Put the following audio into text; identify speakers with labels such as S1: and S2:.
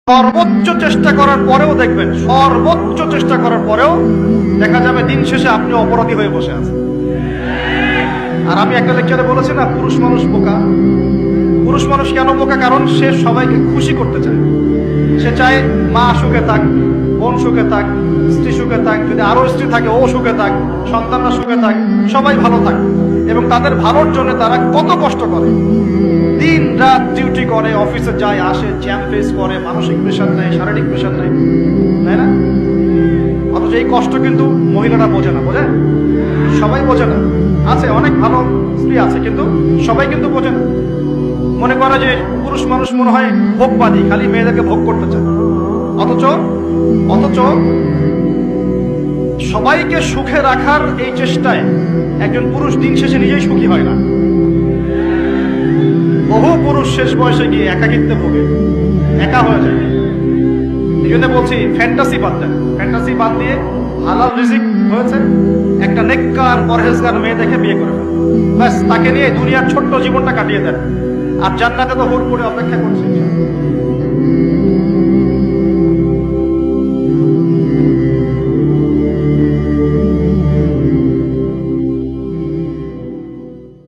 S1: সর্বোচ্চ চেষ্টা করার পরেও দেখবেন, সর্বোচ্চ চেষ্টা করার পরেও দেখা যাবে দিন শেষে আপনি অপরাধী হয়ে বসে আছেন। আর আমি একটা লেকচারে বলেছি না, পুরুষ মানুষ বোকা। পুরুষ মানুষ কেন বোকা? কারণ সে সবাইকে খুশি করতে চায়। সে চায় মা সুখে থাক, বোন সুখে থাক, স্ত্রী সুখে থাক, যদি আরো স্ত্রী থাকে ও সুখে থাক, সন্তানরা সুখে থাক, সবাই ভালো থাক। এবং তাদের ভালোর জন্য তারা কত কষ্ট করে, দিন রাত ডিউটি করে, অফিসে যায় আসে, জ্যাম ফেস করে, মানসিক প্রেশার নেয়, শারীরিক প্রেশার নেয়, তাই না? অথচ এই কষ্ট কিন্তু মহিলারা বোঝে না। বোঝে? সবাই বোঝে না। আছে অনেক ভালো স্ত্রী আছে, কিন্তু সবাই কিন্তু বোঝে না। মনে করে যে পুরুষ মানুষ মনে হয় ভোগবাদী, খালি মেয়েদেরকে ভোগ করতে চায়। অথচ অথচ সবাইকে সুখে রাখার এই চেষ্টায় একজন পুরুষ দিন শেষে নিজেই সুখী হয় না। বহু পুরুষ শেষ বয়সে গিয়ে একাকিত্বে ভোগে, একা হয়ে যায়। এই জন্য বলছি, ফ্যান্টাসি বাদ দেন। ফ্যান্টাসি বাদ দিয়ে হালাল রিজিক হয়েছে, একটা নেককার পরহেজগার মেয়ে দেখে বিয়ে করে ফেলেন। ব্যাস, তাকে নিয়ে দুনিয়ার ছোট্ট জীবনটা কাটিয়ে দেন। আর জান্নাতে তো হুর করে অপেক্ষা করছে।